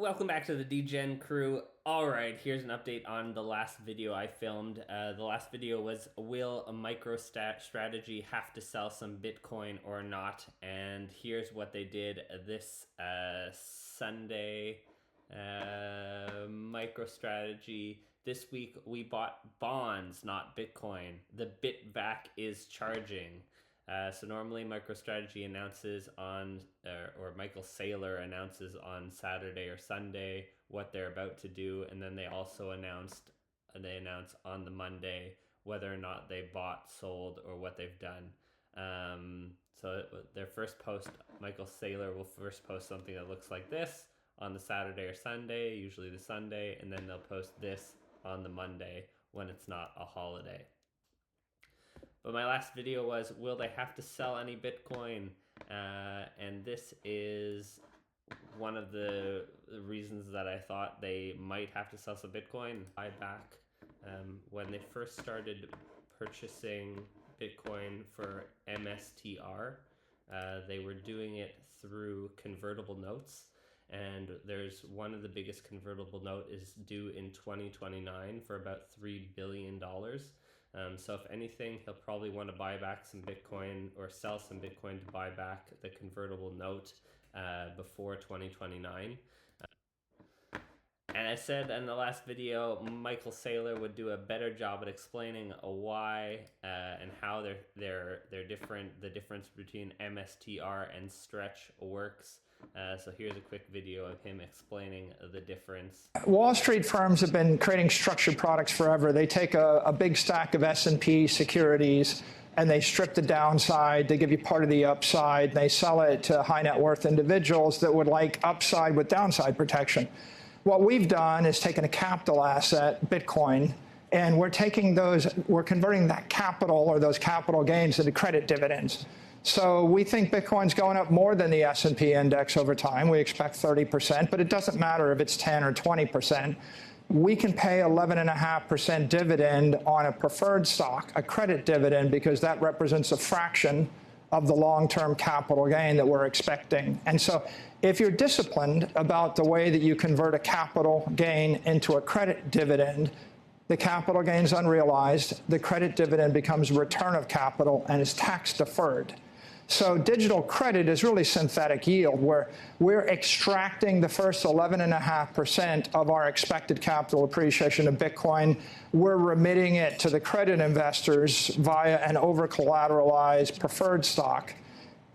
Welcome back to the Degen crew. Alright, here's an update on the last video I filmed. The last video was, will a MicroStrategy have to sell some Bitcoin or not? And here's what they did this Sunday. MicroStrategy. This week we bought bonds, not Bitcoin. The Bitback is charging. So normally MicroStrategy announces on, or Michael Saylor announces on Saturday or Sunday what they're about to do, and then they also announce on the Monday whether or not they bought, sold, or what they've done. So their first post, Michael Saylor will first post something that looks like this on the Saturday or Sunday, usually the Sunday, and then they'll post this on the Monday when it's not a holiday. But my last video was, will they have to sell any Bitcoin? And this is one of the reasons that I thought they might have to sell some Bitcoin. Buyback. When they first started purchasing Bitcoin for MSTR, they were doing it through convertible notes. And there's one of the biggest convertible note is due in 2029 for about $3 billion. So if anything, he'll probably want to buy back some Bitcoin or sell some Bitcoin to buy back the convertible note before 2029. And I said in the last video, Michael Saylor would do a better job at explaining why and how they're different, the difference between MSTR and stretch works. So here's a quick video of him explaining the difference. Wall Street firms have been creating structured products forever. They take a big stack of S&P securities and they strip the downside. They give you part of the upside. They sell it to high net worth individuals that would like upside with downside protection. What we've done is taken a capital asset, Bitcoin, and we're converting that capital or those capital gains into credit dividends. So we think Bitcoin's going up more than the S&P index over time. We expect 30%, but it doesn't matter if it's 10 or 20%. We can pay 11.5% dividend on a preferred stock, a credit dividend, because that represents a fraction of the long-term capital gain that we're expecting. And so if you're disciplined about the way that you convert a capital gain into a credit dividend, the capital gain is unrealized, the credit dividend becomes return of capital and is tax deferred. So digital credit is really synthetic yield, where we're extracting the first 11.5% of our expected capital appreciation of Bitcoin. We're remitting it to the credit investors via an over-collateralized preferred stock.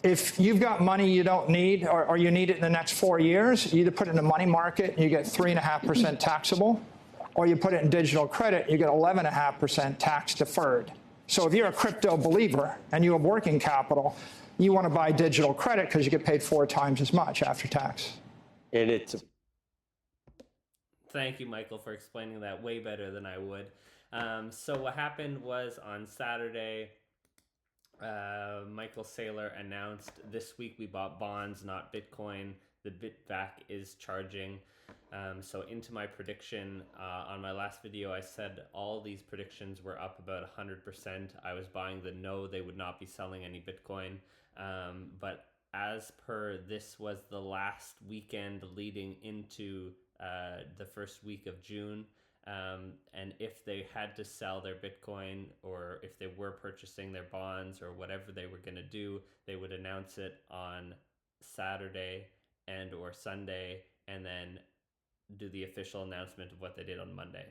If you've got money you don't need, or you need it in the next 4 years, you either put it in a money market and you get 3.5% taxable, or you put it in digital credit, you get 11.5% tax deferred. So if you're a crypto believer and you have working capital, you want to buy digital credit because you get paid 4 times as much after tax. And it's Thank you, Michael, for explaining that way better than I would. So what happened was on Saturday, Michael Saylor announced, this week we bought bonds, not Bitcoin. The Bitback is charging. So into my prediction, on my last video, I said all these predictions were up about 100%. I was buying the no, they would not be selling any Bitcoin. But as per, this was the last weekend leading into the first week of June. And if they had to sell their Bitcoin, or if they were purchasing their bonds or whatever they were going to do, they would announce it on Saturday and or Sunday, and then do the official announcement of what they did on Monday.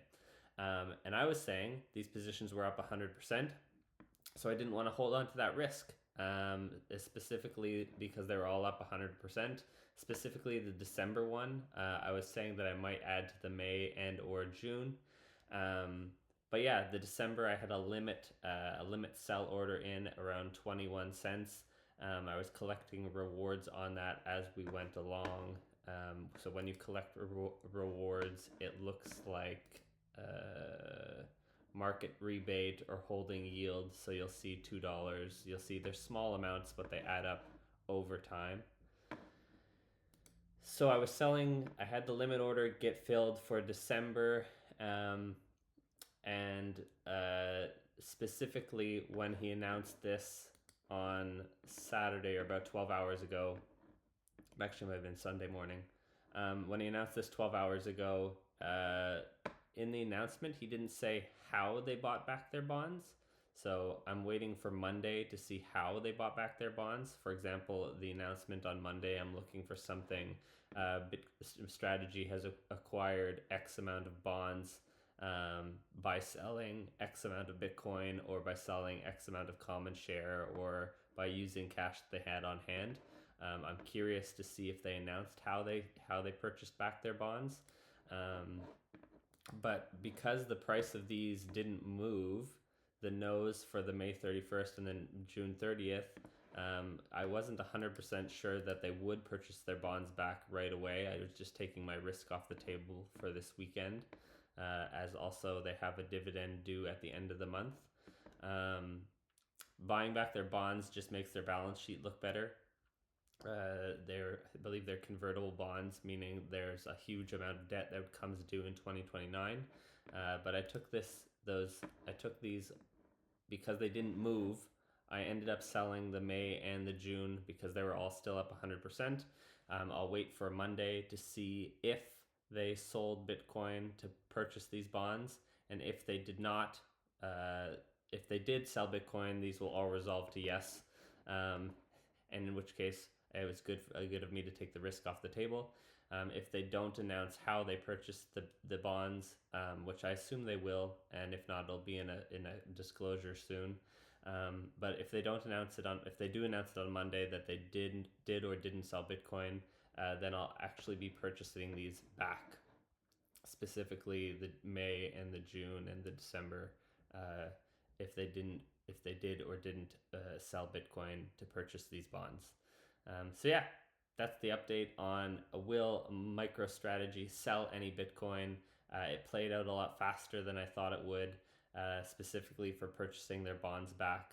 And I was saying these positions were up 100%, so I didn't want to hold on to that risk, specifically because they were all up 100%. Specifically the December one, I was saying that I might add to the May and or June. But yeah, the December I had a limit sell order in around 21 cents. I was collecting rewards on that as we went along. So when you collect rewards, it looks like market rebate or holding yield. So you'll see $2. You'll see they're small amounts, but they add up over time. So I was selling, I had the limit order get filled for December. And specifically when he announced this on Saturday, or about 12 hours ago, actually might have been Sunday morning, When he announced this 12 hours ago, in the announcement, he didn't say how they bought back their bonds. So I'm waiting for Monday to see how they bought back their bonds. For example, the announcement on Monday, I'm looking for something. MicroStrategy has acquired X amount of bonds by selling X amount of Bitcoin, or by selling X amount of common share, or by using cash that they had on hand. I'm curious to see if they announced how they purchased back their bonds. But because the price of these didn't move, the nose for the May 31st and then June 30th, I wasn't 100% sure that they would purchase their bonds back right away. I was just taking my risk off the table for this weekend, as also they have a dividend due at the end of the month. Buying back their bonds just makes their balance sheet look better. I believe they're convertible bonds, meaning there's a huge amount of debt that comes due in 2029. But I took these because they didn't move. I ended up selling the May and the June because they were all still up 100%. I'll wait for Monday to see if they sold Bitcoin to purchase these bonds, and if they did not, if they did sell Bitcoin, these will all resolve to yes. And in which case, it was good of me to take the risk off the table. If they don't announce how they purchased the bonds, which I assume they will, and if not, it'll be in a disclosure soon. But if they don't announce it if they do announce it on Monday that they did or didn't sell Bitcoin, then I'll actually be purchasing these back, specifically the May and the June and the December, if they did or didn't sell Bitcoin to purchase these bonds. So yeah, that's the update on will MicroStrategy sell any Bitcoin. It played out a lot faster than I thought it would, specifically for purchasing their bonds back.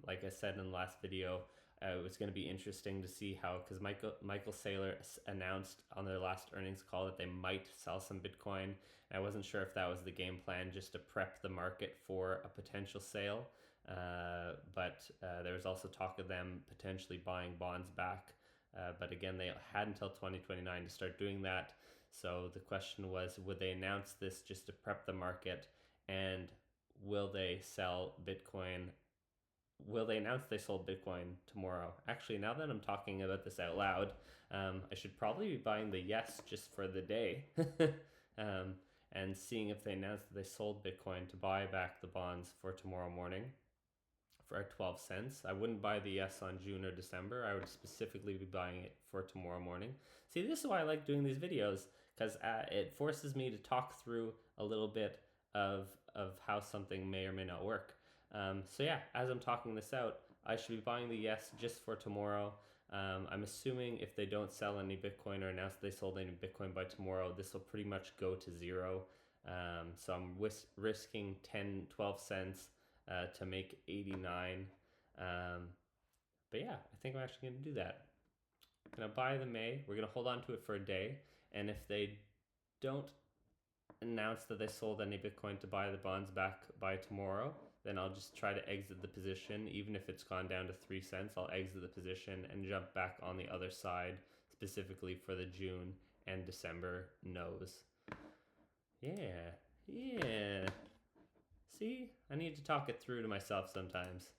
Like I said in the last video, it was going to be interesting to see how, because Michael Saylor announced on their last earnings call that they might sell some Bitcoin. And I wasn't sure if that was the game plan, just to prep the market for a potential sale. But there was also talk of them potentially buying bonds back. But again, they had until 2029 to start doing that. So the question was, would they announce this just to prep the market? And will they sell Bitcoin? Will they announce they sold Bitcoin tomorrow? Actually, now that I'm talking about this out loud, I should probably be buying the yes just for the day. And seeing if they announce that they sold Bitcoin to buy back the bonds for tomorrow morning for 12 cents. I wouldn't buy the yes on June or December. I would specifically be buying it for tomorrow morning. See, this is why I like doing these videos, because it forces me to talk through a little bit of how something may or may not work. So yeah, as I'm talking this out, I should be buying the yes just for tomorrow. I'm assuming if they don't sell any Bitcoin or announce they sold any Bitcoin by tomorrow, this will pretty much go to zero. So I'm risking 10-12 cents to make 89. But yeah, I think I'm actually going to do that. I'm going to buy the May. We're going to hold on to it for a day. And if they don't announce that they sold any Bitcoin to buy the bonds back by tomorrow, then I'll just try to exit the position. Even if it's gone down to 3 cents, I'll exit the position and jump back on the other side, specifically for the June and December nose. Yeah. See, I need to talk it through to myself sometimes.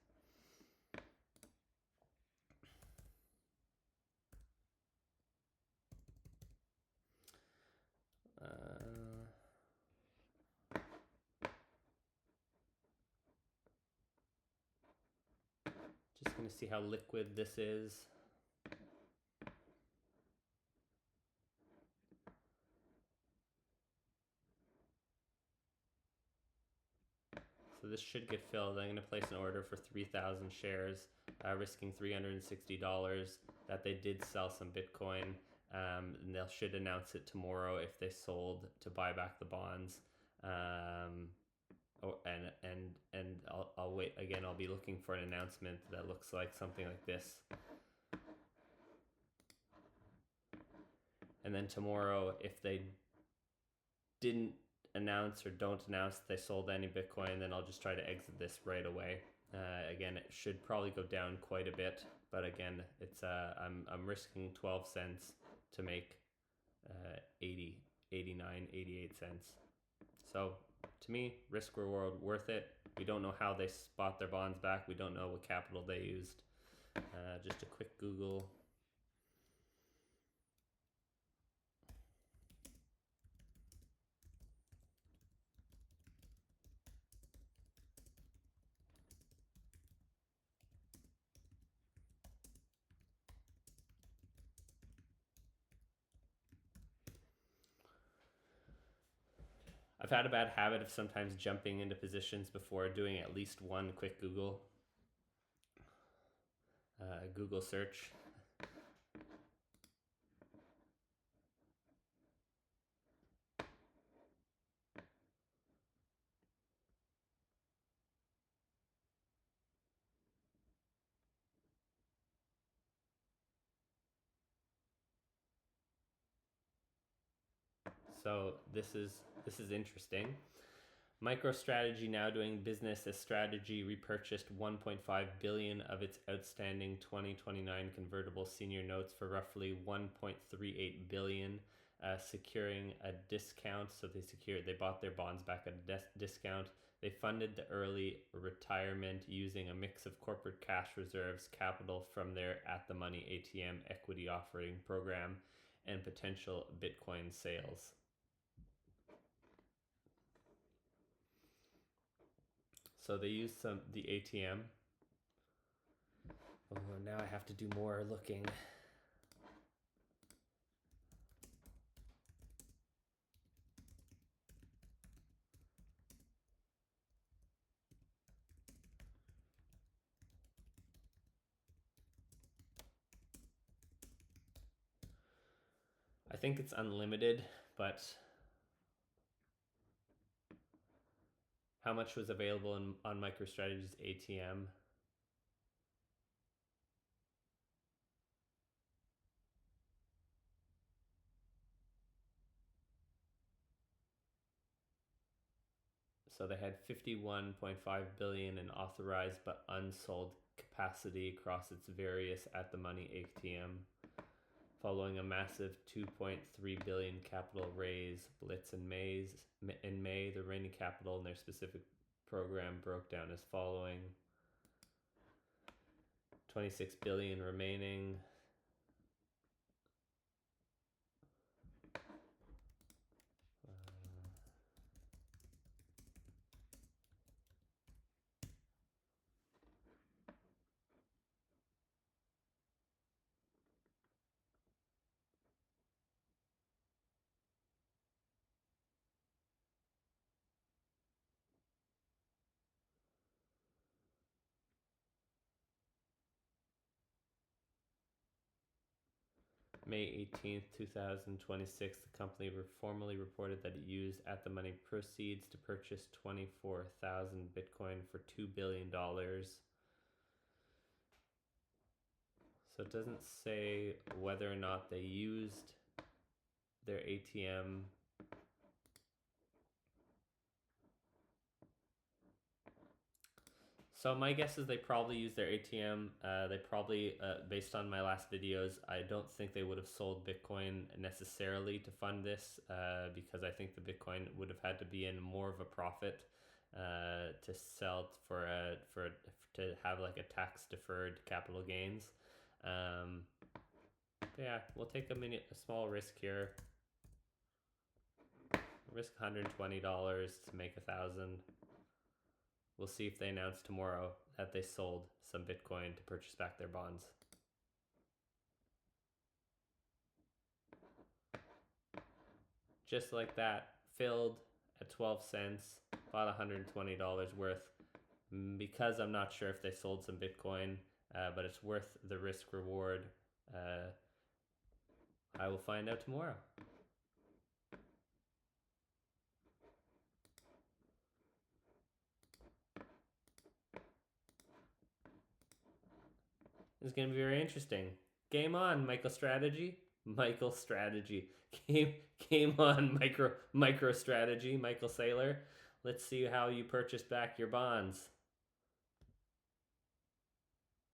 Just going to see how liquid this is. So this should get filled. I'm going to place an order for 3,000 shares, risking $360 that they did sell some Bitcoin. And they should announce it tomorrow if they sold to buy back the bonds. And I'll wait again. I'll be looking for an announcement that looks like something like this. And then tomorrow, if they didn't announce or don't announce they sold any Bitcoin, then I'll just try to exit this right away. Again, it should probably go down quite a bit, but again, it's I'm risking 12 cents to make 80, 89, 88 cents. So to me, risk reward worth it. We don't know how they bought their bonds back. We don't know what capital they used. Just a quick Google. I've had a bad habit of sometimes jumping into positions before doing at least one quick Google search. So this is interesting. MicroStrategy, now doing business as strategy, repurchased 1.5 billion of its outstanding 2029 convertible senior notes for roughly 1.38 billion, securing a discount. So they bought their bonds back at a discount. They funded the early retirement using a mix of corporate cash reserves, capital from their at the money ATM equity offering program, and potential Bitcoin sales. So they used the ATM. Oh, now I have to do more looking. I think it's unlimited, but how much was available on MicroStrategy's ATM? So they had 51.5 billion in authorized but unsold capacity across its various at the money ATM. Following a massive 2.3 billion capital raise blitz in May, the remaining capital in their specific program broke down as following: 26 billion remaining. May 18th, 2026, the company formally reported that it used at the money proceeds to purchase 24,000 Bitcoin for $2 billion. So it doesn't say whether or not they used their ATM. So my guess is they probably used their ATM. They probably, based on my last videos, I don't think they would have sold Bitcoin necessarily to fund this, because I think the Bitcoin would have had to be in more of a profit to sell to have like a tax deferred capital gains. Yeah, we'll take a small risk here. Risk $120 to make 1,000. We'll see if they announce tomorrow that they sold some Bitcoin to purchase back their bonds. Just like that, filled at 12 cents, bought $120 worth. Because I'm not sure if they sold some Bitcoin, but it's worth the risk reward. I will find out tomorrow. It's going to be very interesting. Game on, MicroStrategy. Game on, MicroStrategy, Michael Saylor. Let's see how you purchase back your bonds.